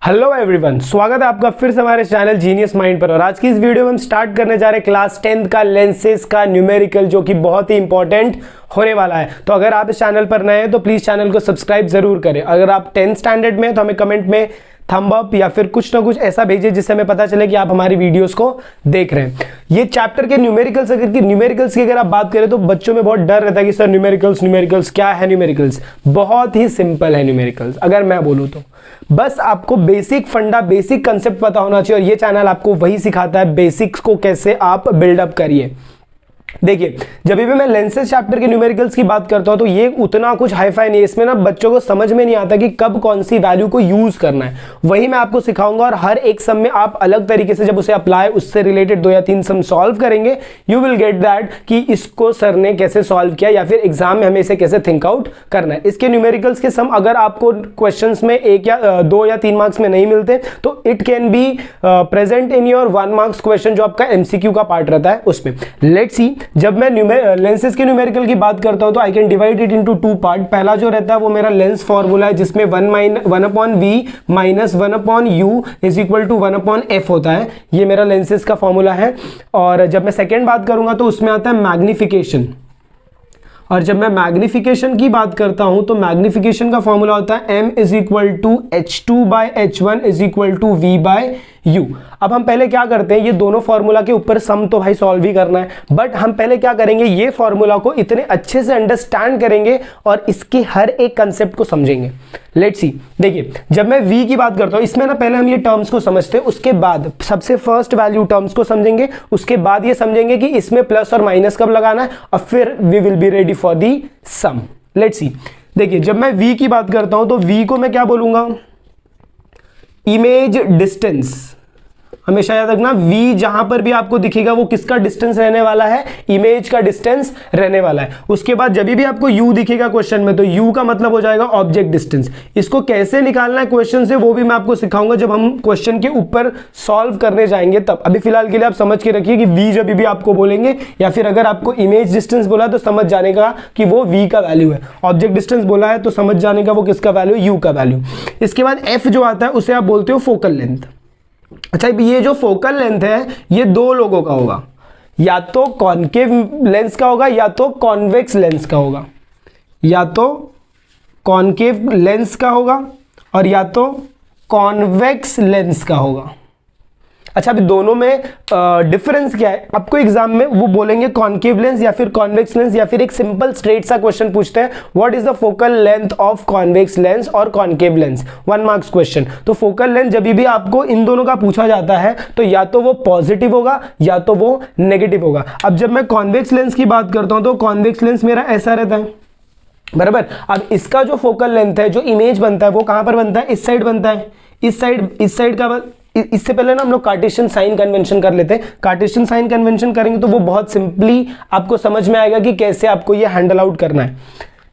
Hello everyone, स्वागत है आपका फिर से हमारे चैनल जीनियस माइंड पर। और आज की इस वीडियो में हम स्टार्ट करने जा रहे हैं क्लास 10th का लेंसेज का न्यूमेरिकल, जो कि बहुत ही इंपॉर्टेंट होने वाला है। तो अगर आप इस चैनल पर नए हैं तो प्लीज चैनल को सब्सक्राइब जरूर करें। अगर आप 10th स्टैंडर्ड में हैं तो हमें कमेंट में थंब अप या फिर कुछ ना कुछ ऐसा भेजिए जिससे हमें पता चले कि आप हमारी वीडियोस को देख रहे हैं। ये चैप्टर के न्यूमेरिकल्स की अगर आप बात करें तो बच्चों में बहुत डर रहता है कि सर न्यूमेरिकल्स क्या है। न्यूमेरिकल्स बहुत ही सिंपल है। न्यूमेरिकल्स अगर मैं बोलूं तो बस आपको बेसिक फंडा, बेसिक कंसेप्ट पता होना चाहिए। और ये चैनल आपको वही सिखाता है, बेसिक्स को कैसे आप बिल्डअप करिए। देखिए, जब भी मैं लेंसेज चैप्टर के न्यूमेरिकल्स की बात करता हूं तो ये उतना कुछ हाईफाई नहीं है। इसमें ना बच्चों को समझ में नहीं आता कि कब कौन सी वैल्यू को यूज करना है, वही मैं आपको सिखाऊंगा। और हर एक सम में आप अलग तरीके से जब उसे अप्लाई, उससे रिलेटेड 2 या 3 सम सॉल्व करेंगे, यू विल गेट दैट कि इसको सर ने कैसे सॉल्व किया या फिर एग्जाम में हमें इसे कैसे थिंक आउट करना है। इसके न्यूमेरिकल्स के सम अगर आपको क्वेश्चंस में 1 या 2 या 3 मार्क्स में नहीं मिलते तो it can be present in your 1 marks question, जो आपका एमसीक्यू का पार्ट रहता है उसमें। लेट्स सी, जब मैं लेंसेज के न्यूमेरिकल की बात करता हूं तो I can divide it into 2 part. पहला जो रहता है वो मेरा लेंस फॉर्मूला है, जिसमें 1/v minus 1/u is equal to 1/f होता है। ये मेरा लेंसेज का फॉर्मूला है। और जब मैं सेकेंड बात करूंगा तो उसमें आता है मैग्निफिकेशन। और जब मैं मैग्निफिकेशन की बात करता हूं तो मैग्निफिकेशन का फॉर्मूला होता है m is equal to h2/h1 is equal to v/u। अब हम पहले क्या करते हैं, ये दोनों फॉर्मूला के ऊपर सम तो भाई सॉल्व ही करना है, बट हम पहले क्या करेंगे, ये फॉर्मूला को इतने अच्छे से अंडरस्टैंड करेंगे और इसके हर एक कंसेप्ट को समझेंगे। लेट्स सी, देखिए जब मैं v की बात करता हूं, इसमें ना पहले हम ये टर्म्स को समझते हैं, उसके बाद सबसे फर्स्ट वैल्यू टर्म्स को समझेंगे, उसके बाद ये समझेंगे कि इसमें प्लस और माइनस कब लगाना है, और फिर we will be ready for the sum. Let's see, देखिए जब मैं v की बात करता हूं तो v को मैं क्या बोलूंगा, इमेज डिस्टेंस। हमेशा याद रखना, v जहां पर भी आपको दिखेगा वो किसका डिस्टेंस रहने वाला है, इमेज का डिस्टेंस रहने वाला है। उसके बाद जब भी आपको u दिखेगा क्वेश्चन में तो u का मतलब हो जाएगा ऑब्जेक्ट डिस्टेंस। इसको कैसे निकालना है क्वेश्चन से वो भी मैं आपको सिखाऊंगा जब हम क्वेश्चन के ऊपर सॉल्व करने जाएंगे तब। अभी फिलहाल के लिए आप समझ के रखिए कि v जब भी आपको बोलेंगे या फिर अगर आपको इमेज डिस्टेंस बोला तो समझ जाने का कि वो v का वैल्यू है, ऑब्जेक्ट डिस्टेंस बोला है तो समझ जाने का वो किसका वैल्यू, u का वैल्यू। इसके बाद f जो आता है उसे आप बोलते हो फोकल लेंथ। अच्छा, ये जो फोकल लेंथ है ये 2 लोगों का होगा, या तो कॉनकेव लेंस का होगा या तो कॉन्वेक्स लेंस का होगा, या तो कॉनकेव लेंस का होगा और या तो कॉन्वेक्स लेंस का होगा। अच्छा, अभी दोनों में डिफरेंस क्या है, आपको एग्जाम में वो बोलेंगे कॉनकेव लेंस या फिर कॉन्वेक्स लेंस, या फिर एक सिंपल स्ट्रेट सा क्वेश्चन पूछते हैं, what is the focal length of convex lens और कॉनकेव लेंस, 1 मार्क्स क्वेश्चन। तो फोकल लेंथ जब भी आपको इन दोनों का पूछा जाता है तो या तो वो पॉजिटिव होगा या तो वो नेगेटिव होगा। अब जब मैं कॉन्वेक्स लेंस की बात करता हूं तो कॉन्वेक्स लेंस मेरा ऐसा रहता है, बराबर। अब इसका जो फोकल लेंथ है, जो इमेज बनता है वो कहां पर बनता है, इस साइड बनता है, इस साइड का। इससे पहले ना हम लोग कार्टेशियन साइन कन्वेंशन कर लेते हैं। कार्टेशियन साइन कन्वेंशन करेंगे तो वो बहुत सिंपली आपको समझ में आएगा कि कैसे आपको ये हैंडल आउट करना है।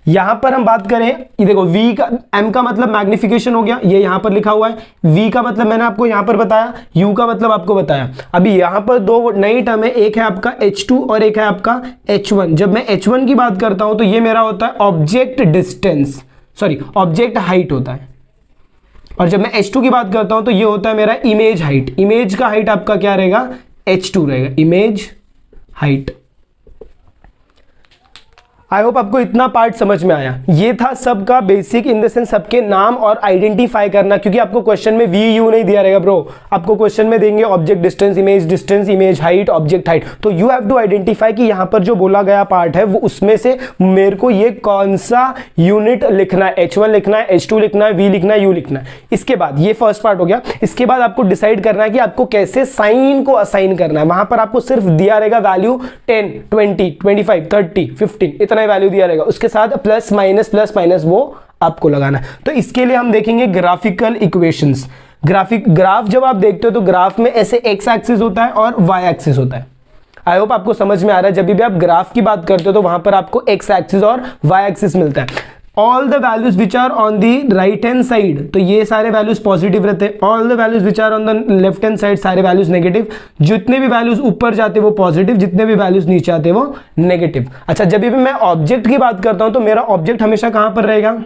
यहां पर हम बात करें, ये देखो v का, m का मतलब मैग्निफिकेशन हो गया, ये यहां पर लिखा हुआ है। v का मतलब मैंने आपको यहां पर बताया, u का मतलब आपको बताया। अभी यहां पर 2 नई टर्म है, एक है आपका h2 और एक है आपका h1। जब मैं h1 की बात करता हूं तो ये मेरा होता है object distance, sorry object height होता है। और जब मैं h2 की बात करता हूं तो ये होता है मेरा इमेज हाइट। इमेज का हाइट आपका क्या रहेगा, h2 रहेगा, इमेज हाइट। आई होप आपको इतना पार्ट समझ में आया। ये था सबका बेसिक, इन द सेंस सबके नाम और आइडेंटिफाई करना, क्योंकि आपको क्वेश्चन में वी यू नहीं दिया रहेगा ब्रो, आपको क्वेश्चन में देंगे object distance, image height, object height. तो यू हैव टू आइडेंटिफाई कि यहां पर जो बोला गया पार्ट है वो उसमें से मेरे को ये कौन सा यूनिट लिखना है, h1 लिखना है, h2 लिखना है, v लिखना है, u लिखना है। इसके बाद ये फर्स्ट पार्ट हो गया। इसके बाद आपको डिसाइड करना है कि आपको कैसे साइन को असाइन करना है। वहां पर आपको सिर्फ दिया रहेगा वैल्यू 10, 20, 25, 30, 15 इतना वैल्यू दिया रहेगा, उसके साथ प्लस माइनस वो आपको लगाना है। तो इसके लिए हम देखेंगे ग्राफिकल इक्वेशंस। ग्राफ जब आप देखते हो तो ग्राफ में ऐसे एक्स एक्सिस होता है और वाई एक्सिस होता है। आई होप आपको समझ में आ रहा है। जब भी आप ग्राफ की बात करते हो तो वहां पर आपको एक्स एक्सिस और वाई एक्सिस मिलता है। All the values which are on the right hand side, तो ये सारे वैल्यूज पॉजिटिव रहते हैं। All the values which are on the left hand side, सारे वैल्यूज नेगेटिव। जितने भी वैल्यूज ऊपर जाते वो पॉजिटिव, जितने भी वैल्यूज नीचे आते वो नेगेटिव। अच्छा, जब भी मैं ऑब्जेक्ट की बात करता हूं तो मेरा ऑब्जेक्ट हमेशा कहां पर रहेगा,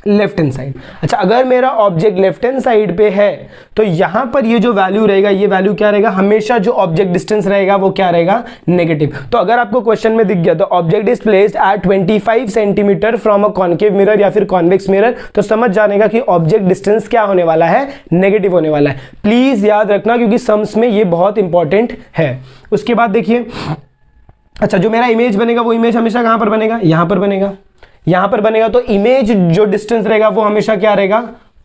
लेफ्ट हैंड साइड। अच्छा, अगर मेरा ऑब्जेक्ट लेफ्ट हैंड साइड पे है तो यहां पर ये जो वैल्यू रहेगा, ये वैल्यू क्या रहेगा, हमेशा जो ऑब्जेक्ट डिस्टेंस रहेगा वो क्या रहेगा, नेगेटिव। तो अगर आपको क्वेश्चन में दिख गया तो object is placed at 25 centimetre from a concave mirror या फिर कॉन्वेक्स मिरर, तो समझ जानेगा कि ऑब्जेक्ट डिस्टेंस क्या होने वाला है, नेगेटिव होने वाला है। प्लीज याद रखना क्योंकि सम्स में ये बहुत इंपॉर्टेंट है। उसके बाद देखिए, अच्छा जो मेरा इमेज बनेगा वो इमेज हमेशा कहां पर बनेगा, यहां पर बनेगा, यहां पर बनेगा। तो इमेज जो डिस्टेंस रहेगा वो हमेशा क्या रहेगा,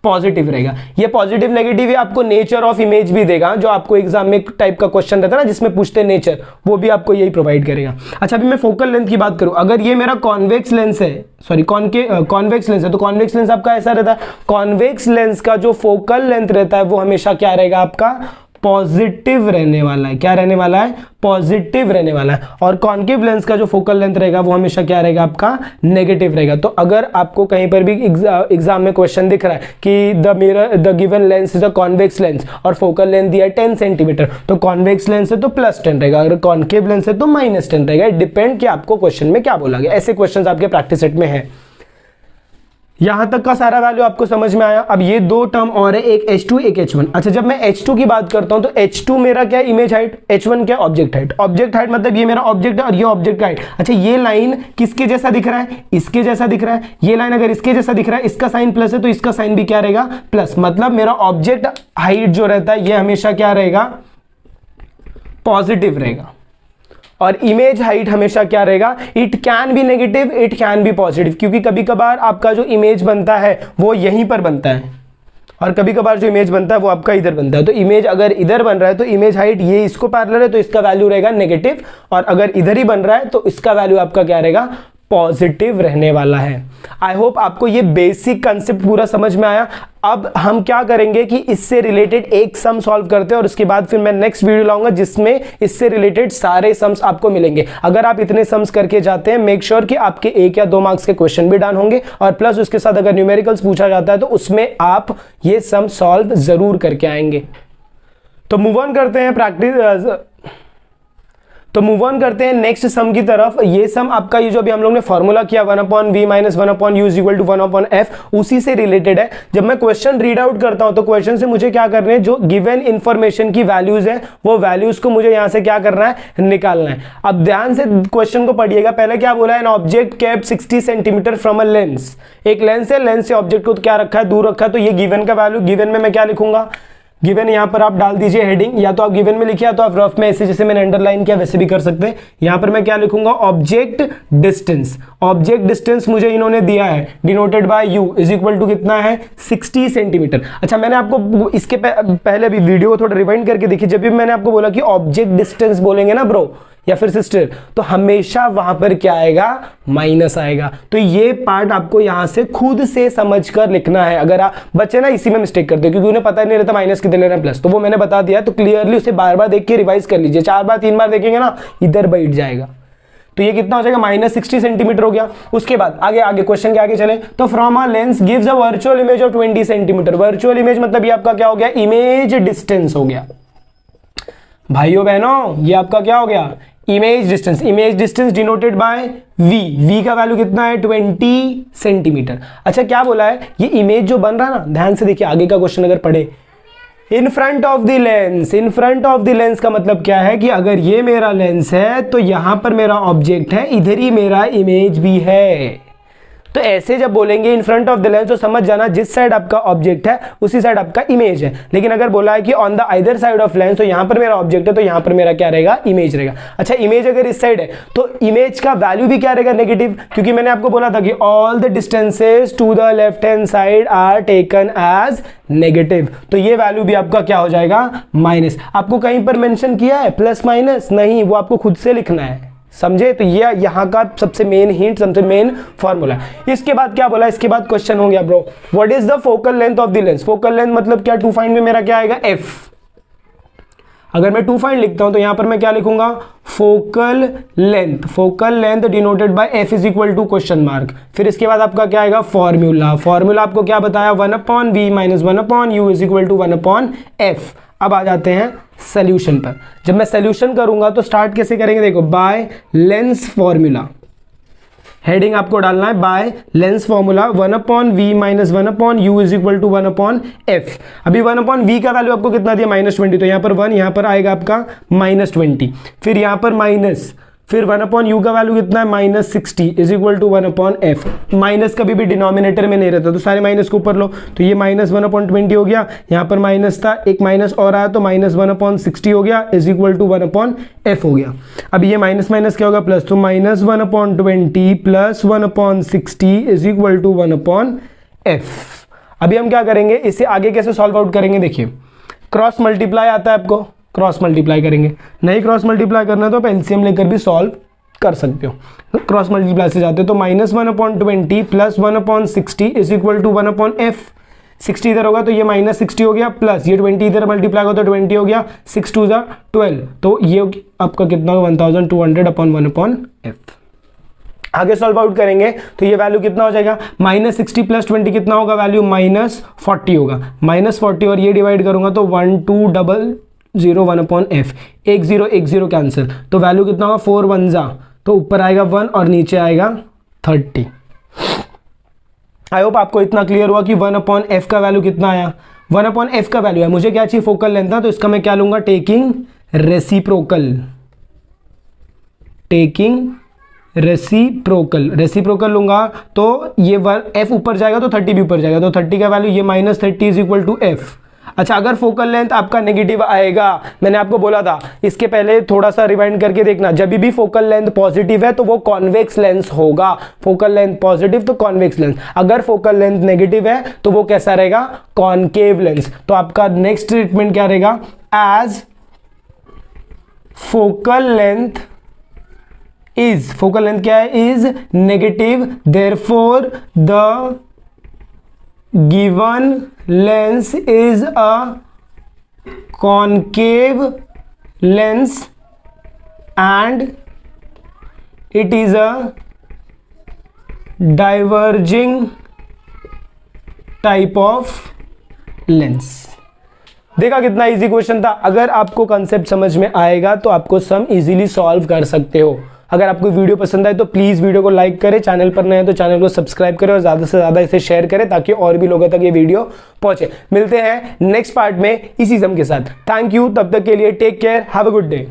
पॉजिटिव रहेगा। ये पॉजिटिव नेगेटिव ही आपको नेचर ऑफ इमेज भी देगा, जो आपको एग्जाम में टाइप का क्वेश्चन रहता है ना जिसमें पूछते हैं नेचर, वो भी आपको यही प्रोवाइड करेगा। अच्छा, अभी मैं फोकल लेंथ की बात करूं, अगर ये मेरा कॉन्वेक्स लेंस है, सॉरी कॉन्वेक्स लेंस है, तो कॉन्वेक्स लेंस आपका ऐसा रहता है, कॉन्वेक्स लेंस का जो फोकल लेंथ रहता है वो हमेशा क्या रहेगा, आपका पॉजिटिव रहने वाला है। क्या रहने वाला है, पॉजिटिव रहने वाला है। और कॉन्केव लेंस का जो फोकल लेंथ रहेगा वो हमेशा क्या रहेगा, आपका नेगेटिव रहेगा। तो अगर आपको कहीं पर भी एग्जाम में क्वेश्चन दिख रहा है कि the given lens is a convex lens और फोकल लेंथ दिया है 10 सेंटीमीटर, तो कॉन्वेक्स लेंस है तो +10 रहेगा, अगर कॉन्केव लेंस है तो -10 रहेगा। इट डिपेंड कि आपको क्वेश्चन में क्या बोला गया। ऐसे क्वेश्चन आपके प्रैक्टिस सेट में है। यहां तक का सारा वैल्यू आपको समझ में आया। अब ये दो टर्म और है, एक H2 एक H1। अच्छा, जब मैं H2 की बात करता हूं तो H2 मेरा क्या, इमेज हाइट, H1 क्या, ऑब्जेक्ट हाइट। ऑब्जेक्ट हाइट मतलब ये मेरा ऑब्जेक्ट है और ये ऑब्जेक्ट का हाइट। अच्छा, ये लाइन किसके जैसा दिख रहा है, इसके जैसा दिख रहा है। ये लाइन अगर इसके जैसा दिख रहा है, इसका साइन प्लस है तो इसका साइन भी क्या रहेगा, प्लस। मतलब मेरा ऑब्जेक्ट हाइट जो रहता है ये हमेशा क्या रहेगा, पॉजिटिव रहेगा। और इमेज हाइट हमेशा क्या रहेगा, it can be negative, it can be positive, क्योंकि कभी कभार आपका जो इमेज बनता है वो यहीं पर बनता है और कभी कभार जो इमेज बनता है वो आपका इधर बनता है। तो इमेज अगर इधर बन रहा है तो इमेज हाइट ये इसको पैरेलल है तो इसका वैल्यू रहेगा नेगेटिव, और अगर इधर ही बन रहा है तो इसका वैल्यू आपका क्या रहेगा, पॉजिटिव रहने वाला है। आई होप आपको ये बेसिक कंसेप्ट पूरा समझ में आया। अब हम क्या करेंगे कि इससे रिलेटेड एक सम सॉल्व करते हैं और उसके बाद फिर मैं नेक्स्ट वीडियो लाऊंगा जिसमें इससे रिलेटेड सारे सम्स आपको मिलेंगे। अगर आप इतने सम्स करके जाते हैं, मेक श्योर कि आपके 1 या 2 मार्क्स के क्वेश्चन भी डन होंगे, और प्लस उसके साथ अगर न्यूमेरिकल्स पूछा जाता है तो उसमें आप ये सम सॉल्व जरूर करके आएंगे। तो मूव ऑन करते हैं करते हैं नेक्स्ट सम की तरफ। ये सम आपका ये जो अभी हम लोग ने फॉर्मूला किया 1/v - 1/u = 1/f, उसी से रिलेटेड है। जब मैं क्वेश्चन रीड आउट करता हूं तो क्वेश्चन से मुझे क्या करना है, जो गिवन इंफॉर्मेशन की वैल्यूज है वो वैल्यूज को मुझे यहां से क्या करना है, निकालना है। अब ध्यान से क्वेश्चन को पढ़िएगा। पहले क्या बोला है, an object kept 60 centimetre from a lens. एक लेंस है, लेंस से ऑब्जेक्ट को क्या रखा है, दूर रखा है। तो ये गिवन का वैल्यू, गिवन में मैं क्या लिखूंगा, गिवन यहां पर आप डाल दीजिए हेडिंग, या तो आप गिवन में लिखिए या तो आप रफ में ऐसे जैसे मैंने अंडरलाइन किया वैसे भी कर सकते हैं। यहां पर मैं क्या लिखूंगा, ऑब्जेक्ट डिस्टेंस। ऑब्जेक्ट डिस्टेंस मुझे इन्होंने दिया है डिनोटेड बाय u = कितना है, 60 सेंटीमीटर। अच्छा, मैंने आपको इसके पहले भी वीडियो को थोड़ा रिवाइंड करके देखिए। जब भी मैंने आपको बोला कि ऑब्जेक्ट डिस्टेंस बोलेंगे ना ब्रो या फिर सिस्टर, तो हमेशा वहां पर क्या आएगा, माइनस आएगा। तो ये पार्ट आपको यहां से खुद से समझकर लिखना है। अगर आप बच्चे ना इसी में मिस्टेक करते हैं क्योंकि उन्हें पता नहीं रहता माइनस कितने लेना प्लस, तो वो मैंने बता दिया, तो क्लियरली उसे बार बार देख के रिवाइज कर लीजिए। 4 बार 3 बार देखेंगे ना, इधर बैठ जाएगा। तो ये कितना हो जाएगा, -60 सेंटीमीटर हो गया। उसके बाद आगे क्वेश्चन के आगे चले तो from a lens gives a virtual image of 20 centimetre. Virtual image मतलब ये आपका क्या हो गया, इमेज डिस्टेंस हो गया। भाइयों बहनों, ये आपका क्या हो गया, image distance. Image distance denoted by v का वैल्यू कितना है, 20 सेंटीमीटर। अच्छा, क्या बोला है, ये इमेज जो बन रहा है ना, ध्यान से देखिए आगे का क्वेश्चन अगर पढ़े, in front of the lens. In front of the lens का मतलब क्या है कि अगर ये मेरा लेंस है तो यहां पर मेरा ऑब्जेक्ट है, इधर ही मेरा इमेज भी है। तो ऐसे जब बोलेंगे in front of the lens तो समझ जाना जिस साइड आपका ऑब्जेक्ट है उसी साइड आपका इमेज है। लेकिन अगर बोला है कि on the either side of lens, तो यहां पर मेरा ऑब्जेक्ट है तो यहां पर मेरा क्या रहेगा, इमेज रहेगा। अच्छा, इमेज अगर इस साइड है तो इमेज का वैल्यू भी क्या रहेगा, नेगेटिव, क्योंकि मैंने आपको बोला था कि all the distances to the left hand side are taken as negative. तो ये वैल्यू भी आपका क्या हो जाएगा, माइनस। आपको कहीं पर मेंशन किया है प्लस माइनस, नहीं, वो आपको खुद से लिखना है, समझे। तो ये यहाँ का सबसे मेन हिंट, सबसे मेन फॉर्मूला। इसके बाद क्या बोला, इसके बाद क्वेश्चन हो गया bro, what is the focal length of the lens. Focal length मतलब क्या, टू फाइंड में मेरा क्या आएगा, f। अगर मैं टू फाइंड लिखता हूं तो यहां पर मैं क्या लिखूंगा, focal length. Focal length denoted by f = question mark. फिर इसके बाद आपका क्या आएगा, फॉर्मूला। फॉर्मूला आपको क्या बताया, 1/v - 1/u = 1/f। अब आ जाते हैं सॉल्यूशन पर। जब मैं सॉल्यूशन करूंगा तो स्टार्ट कैसे करेंगे, देखो, बाय लेंस फॉर्मूला। हेडिंग आपको डालना है by lens formula 1/v minus 1/u is equal to 1/f। अभी 1/v का वैल्यू आपको कितना दिया -20, तो यहाँ पर 1, यहाँ पर आएगा आपका -20, फिर यहाँ पर माइनस, फिर 1/u का वैल्यू कितना है -60 is equal to 1/f। Minus कभी भी डिनोमिनेटर में नहीं रहता, तो सारे माइनस को ऊपर लो, तो ये -1/20 हो गया, यहाँ पर माइनस था, एक माइनस और आया तो -1/60 हो गया इज इक्वल टू 1/f हो गया। अब ये माइनस माइनस क्या होगा प्लस, तो -1/20 plus 1/60 is equal to 1/f। अभी हम क्या करेंगे, इसे आगे कैसे सॉल्व आउट करेंगे, देखिए क्रॉस मल्टीप्लाई आता है आपको, क्रॉस मल्टीप्लाई करेंगे, नहीं क्रॉस मल्टीप्लाई करना है तो आप एलसीएम लेकर भी सॉल्व कर सकते हो। क्रॉस मल्टीप्लाई से जाते हो तो -1/20 plus 1/60 is equal to 1/f। 60 इधर होगा तो ये -60 हो गया, प्लस ये 20 इधर मल्टीप्लाई होगा तो 20 हो गया, 6 2 जा 12, तो ये आपका कितना होगा 1200/1/f। आगे सॉल्व आउट करेंगे तो ये वैल्यू कितना हो जाएगा, -60 प्लस 20 कितना होगा वैल्यू, -40 होगा, -40 और ये डिवाइड करूंगा तो 1200 1/f, 1 0 1 0 कैंसिल, तो वैल्यू कितना होगा 4 1 जा, तो ऊपर आएगा 1 और नीचे आएगा 30। आई होप आपको इतना क्लियर हुआ कि 1/f का वैल्यू कितना आया। 1/f का वैल्यू है, मुझे क्या चाहिए फोकल लेंथ था, तो इसका मैं क्या लूंगा, टेकिंग रेसिप्रोकल, टेकिंग रेसिप्रोकल लूंगा तो ये f ऊपर जाएगा तो 30 भी ऊपर जाएगा, तो 30 का वैल्यू ये -30 इज इक्वल टू f। अच्छा, अगर फोकल लेंथ आपका नेगेटिव आएगा, मैंने आपको बोला था इसके पहले थोड़ा सा रिवाइंड करके देखना, जब भी फोकल लेंथ पॉजिटिव है तो वो कॉन्वेक्स लेंस होगा, फोकल लेंथ पॉजिटिव तो कॉन्वेक्स लेंस, अगर फोकल लेंथ नेगेटिव है तो वो कैसा रहेगा, कॉनकेव लेंस। तो आपका नेक्स्ट ट्रीटमेंट क्या रहेगा, एज फोकल लेंथ क्या है, is negative, therefore the given lens is a concave lens and it is a diverging type of lens। देखा कितना इजी क्वेश्चन था। अगर आपको कंसेप्ट समझ में आएगा तो आपको सम इजीली सॉल्व कर सकते हो। अगर आपको वीडियो पसंद आए तो प्लीज़ वीडियो को लाइक करें, चैनल पर नए हैं तो चैनल को सब्सक्राइब करें और ज़्यादा से ज़्यादा इसे शेयर करें ताकि और भी लोगों तक ये वीडियो पहुंचे। मिलते हैं नेक्स्ट पार्ट में इसी सम के साथ। थैंक यू, तब तक के लिए take care, have a good day.